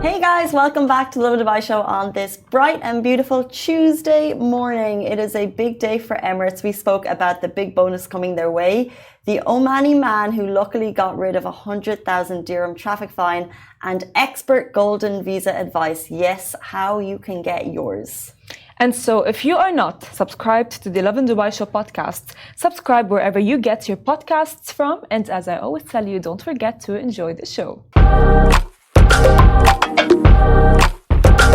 Hey guys, welcome back to the Lovin Dubai show on this bright and beautiful Tuesday morning. It is a big day for Emirates. We spoke about the big bonus coming their way, the Omani man who luckily got rid of 100,000 dirham traffic fine, and expert golden visa advice. Yes, how you can get yours. And so if you are not subscribed to the Lovin Dubai show podcast, subscribe wherever you get your podcasts from. And as I always tell you, don't forget to enjoy the show.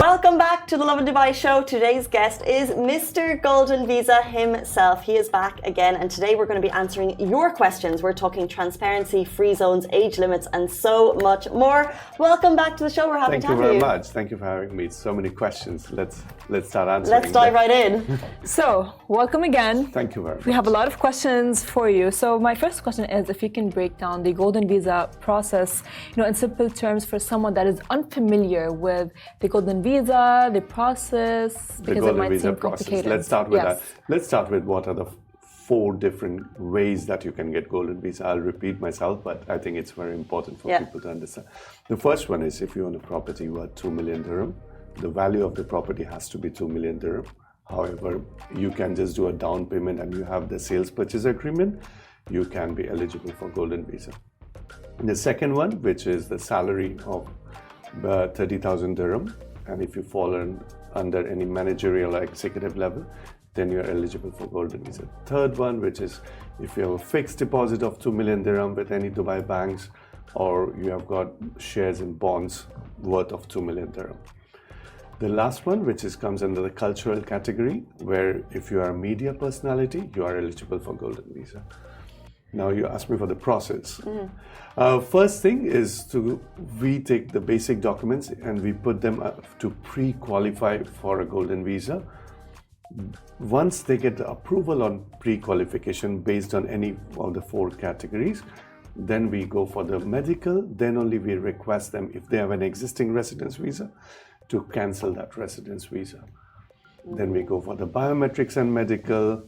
Welcome back to the Lovin Dubai show. Today's guest is Mr. Golden Visa himself. He is back again, and today we're going to be answering your questions. We're talking transparency, free zones, age limits, and so much more. Welcome back to the show. We're happy to have you. Thank you very much. Thank you for having me. So many questions. Let's start answering. Let's dive right in. So, welcome again. Thank you very much. We have a lot of questions for you. So, my first question is if you can break down the golden visa process, in simple terms for someone that is unfamiliar with the golden visa, the process, because it might seem complicated. Let's start with that. Let's start with what are the 4 different ways that you can get golden visa. I'll repeat myself, but I think it's very important for people to understand. The first one is if you own a property worth 2 million dirham, the value of the property has to be 2 million dirham. However, you can just do a down payment and you have the sales purchase agreement, you can be eligible for golden visa. The second one, which is the salary of 30,000 dirham, and if you fall under any managerial or executive level, then you're eligible for golden visa. Third one, which is if you have a fixed deposit of 2 million dirham with any Dubai banks, or you have got shares in bonds worth of 2 million dirham. The last one, which comes under the cultural category, where if you are a media personality, you are eligible for golden visa. Now you asked me for the process. First thing is we take the basic documents and we put them to pre-qualify for a golden visa. Once they get the approval on pre-qualification based on any of the 4 categories, then we go for the medical. Then only we request them, if they have an existing residence visa, to cancel that residence visa. Then we go for the biometrics and medical,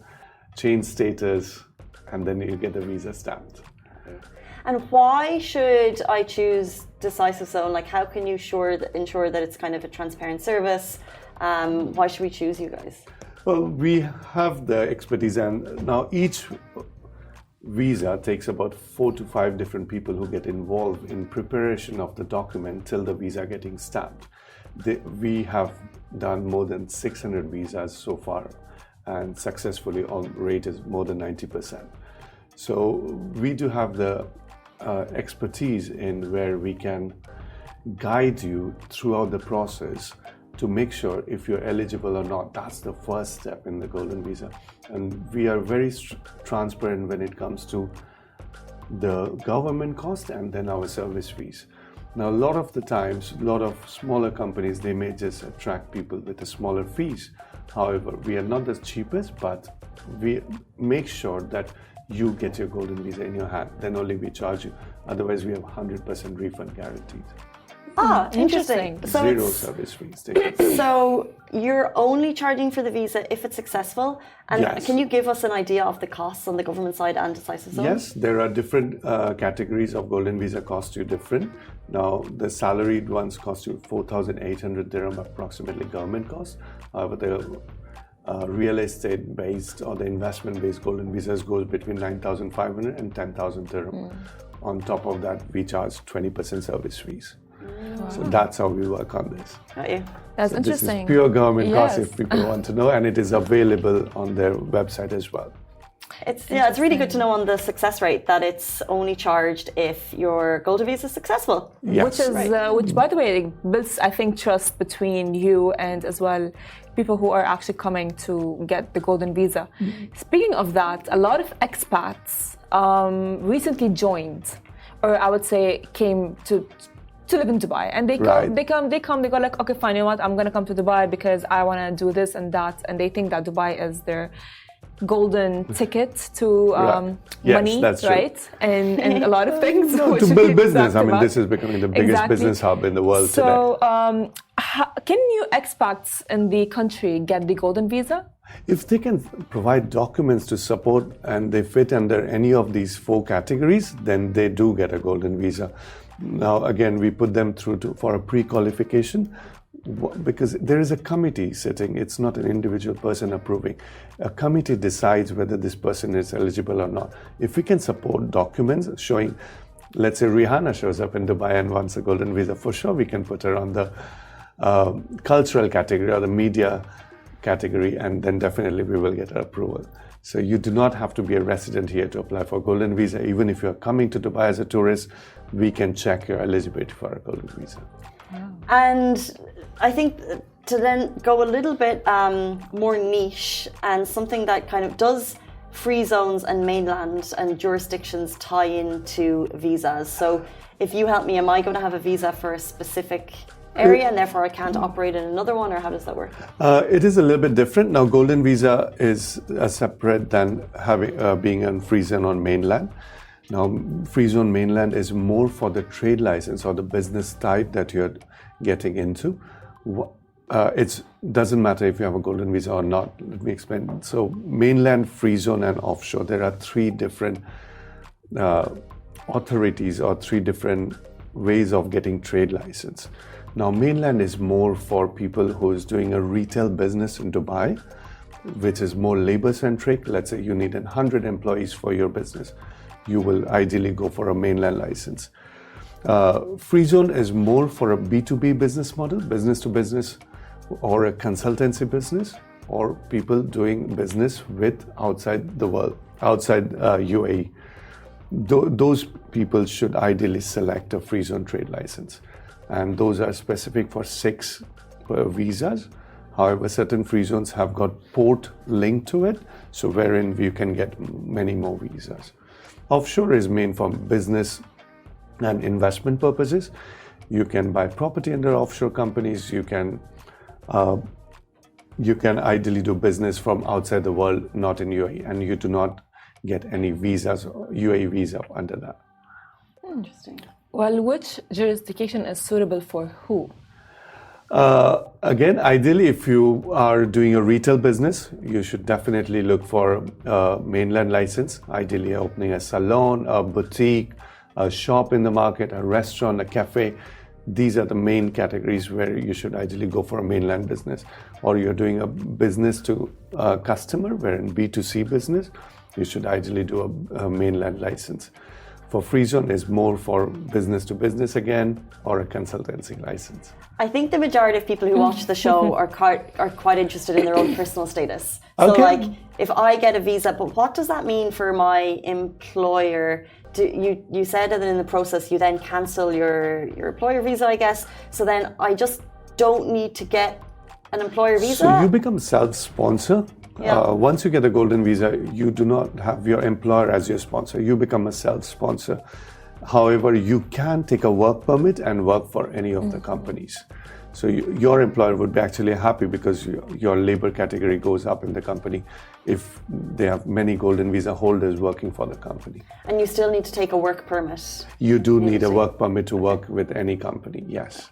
change status, and then you get the visa stamped. And why should I choose Decisive Zone? Like, how can you ensure that it's kind of a transparent service? Why should we choose you guys? Well, we have the expertise, and now each visa takes about 4 to 5 different people who get involved in preparation of the document till the visa getting stamped. We have done more than 600 visas so far, and successfully on rate is more than 90%. So we do have the expertise in where we can guide you throughout the process to make sure if you're eligible or not. That's the first step in the golden visa. And we are very transparent when it comes to the government cost and then our service fees. Now, a lot of the times, a lot of smaller companies, they may just attract people with the smaller fees. However, we are not the cheapest, but we make sure that you get your golden visa in your hand. Then only we charge you. Otherwise, we have 100% refund guaranteed. Ah, interesting. So 0 service fees. So you're only charging for the visa if it's successful? And yes. Can you give us an idea of the costs on the government side and Decisive Zone? Yes, there are different categories of golden visa cost you different. Now, the salaried ones cost you 4,800 dirham approximately government cost. However, the real estate based or the investment based golden visas goes between 9,500 and 10,000 dirham. On top of that, we charge 20% service fees. Wow. So that's how we work on this. Got you. That's interesting. This is pure government cost if people want to know, and it is available on their website as well. It's really good to know on the success rate that it's only charged if your golden visa is successful. Yes. Which by the way builds, I think, trust between you and as well people who are actually coming to get the golden visa. Speaking of that, a lot of expats recently joined, or I would say came to live in Dubai, and they go like, okay, fine, you know what, I'm gonna come to Dubai because I want to do this and that, and they think that Dubai is their golden ticket to money, that's right? And a lot of things. To build business. I mean, this is becoming the biggest business hub in the world today. So, can new expats in the country get the golden visa? If they can provide documents to support and they fit under any of these 4 categories, then they do get a golden visa. Now, again, we put them through for a pre-qualification because there is a committee sitting. It's not an individual person approving. A committee decides whether this person is eligible or not. If we can support documents showing, let's say Rihanna shows up in Dubai and wants a golden visa, for sure we can put her on the cultural category or the media category, and then definitely we will get her approval. So you do not have to be a resident here to apply for a golden visa. Even if you're coming to Dubai as a tourist, we can check your eligibility for a golden visa. Wow. And I think to then go a little bit more niche and something that kind of does free zones and mainland and jurisdictions tie into visas. So if you help me, am I going to have a visa for a specific area and therefore I can't operate in another one, or how does that work? It is a little bit different. Now, golden visa is separate than having being on free zone on mainland. Now, free zone mainland is more for the trade license or the business type that you're getting into. It doesn't matter if you have a golden visa or not. Let me explain. So mainland, free zone and offshore, there are 3 different authorities or 3 different ways of getting trade license. Now, mainland is more for people who is doing a retail business in Dubai, which is more labor centric. Let's say you need 100 employees for your business. You will ideally go for a mainland license. Free zone is more for a B2B business model, business to business, or a consultancy business, or people doing business with outside the world, outside UAE. Those people should ideally select a free zone trade license. And those are specific for 6 visas. However, certain free zones have got port linked to it, so wherein you can get many more visas. Offshore is main for business and investment purposes. You can buy property under offshore companies. You can ideally do business from outside the world, not in UAE, and you do not get any visas, UAE visa under that. Interesting. Well, which jurisdiction is suitable for who? Again, ideally, if you are doing a retail business, you should definitely look for a mainland license, ideally opening a salon, a boutique, a shop in the market, a restaurant, a cafe. These are the main categories where you should ideally go for a mainland business. Or you're doing a business to a customer, where in B2C business, you should ideally do a mainland license. For free zone is more for business to business again, or a consultancy license. I think the majority of people who watch the show are quite interested in their own personal status. So Okay. like, if I get a visa, but what does that mean for my employer? You said that in the process you then cancel your employer visa, I guess. So then I just don't need to get an employer visa? So you become self-sponsor. Yeah. Once you get a golden visa, you do not have your employer as your sponsor. You become a self-sponsor. However, you can take a work permit and work for any of the companies. So your employer would be actually happy because your labor category goes up in the company if they have many golden visa holders working for the company. And you still need to take a work permit? You do need a work permit to work with any company, yes.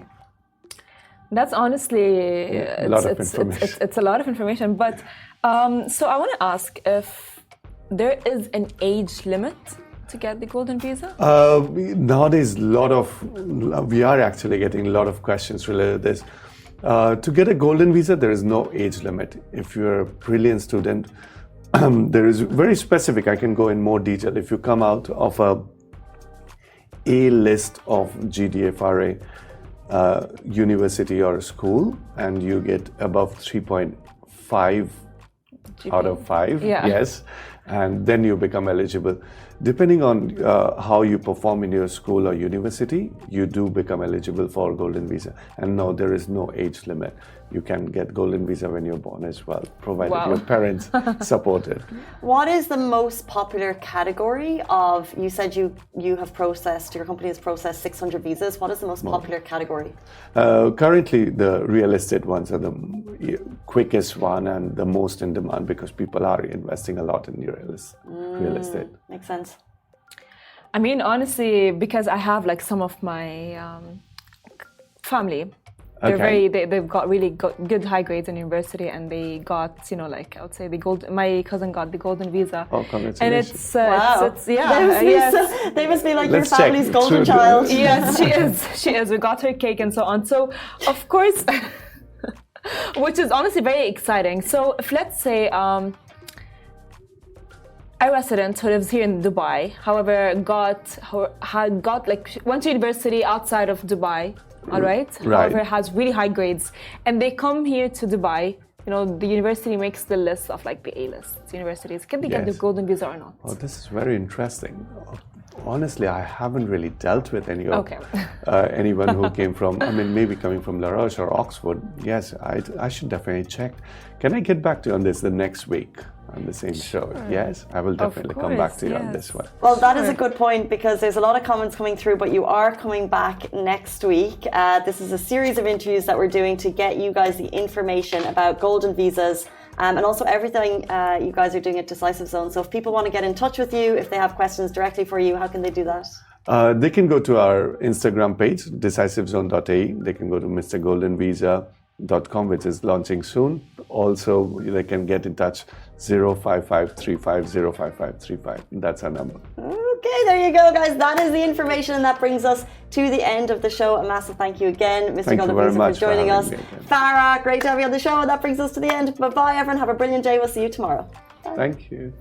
That's honestly, a lot of information. It's a lot of information. But so I want to ask if there is an age limit to get the golden visa? Nowadays, we are actually getting a lot of questions related to this. To get a golden visa, there is no age limit. If you're a brilliant student, there is very specific. I can go in more detail. If you come out of a list of GDFRA university or school and you get above 3.5 out of 5, yes, and then you become eligible. Depending on how you perform in your school or university, you do become eligible for golden visa. And no, there is no age limit. You can get golden visa when you're born as well, provided your parents support it. What is the most popular category of, you said your company has processed 600 visas. What is the most popular category? Currently, the real estate ones are the quickest one and the most in demand because people are investing a lot in real estate. Makes sense. I mean, honestly, because I have like some of my family They've got really good high grades in university, and they got, like I would say my cousin got the golden visa. Oh, congratulations. And it's wow. They must be like Let's your family's check. golden child. Yes, she is. We got her cake and so on. So, of course, which is honestly very exciting. So, if let's say a resident who lives here in Dubai, however, went to university outside of Dubai, all right? However, has really high grades, and they come here to Dubai. The university makes the list of like the A-list universities. Can they get the golden visa or not? Oh, this is very interesting. Honestly, I haven't really dealt with anyone who came from, maybe coming from La Roche or Oxford. Yes, I should definitely check. Can I get back to you on this the next week on the same show? Yes, I will definitely come back to you on this one. Well, that is a good point, because there's a lot of comments coming through, but you are coming back next week. This is a series of interviews that we're doing to get you guys the information about golden visas. And also everything you guys are doing at Decisive Zone. So if people want to get in touch with you, if they have questions directly for you, how can they do that? They can go to our Instagram page, decisivezone.ae. They can go to mrgoldenvisa.com, which is launching soon. Also, they can get in touch 05535 That's our number. Okay, there you go, guys. That is the information, and that brings us to the end of the show. A massive thank you again, Mr. Golden Visa, for joining us. Farah, great to have you on the show. And that brings us to the end. Bye-bye, everyone. Have a brilliant day. We'll see you tomorrow. Bye. Thank you.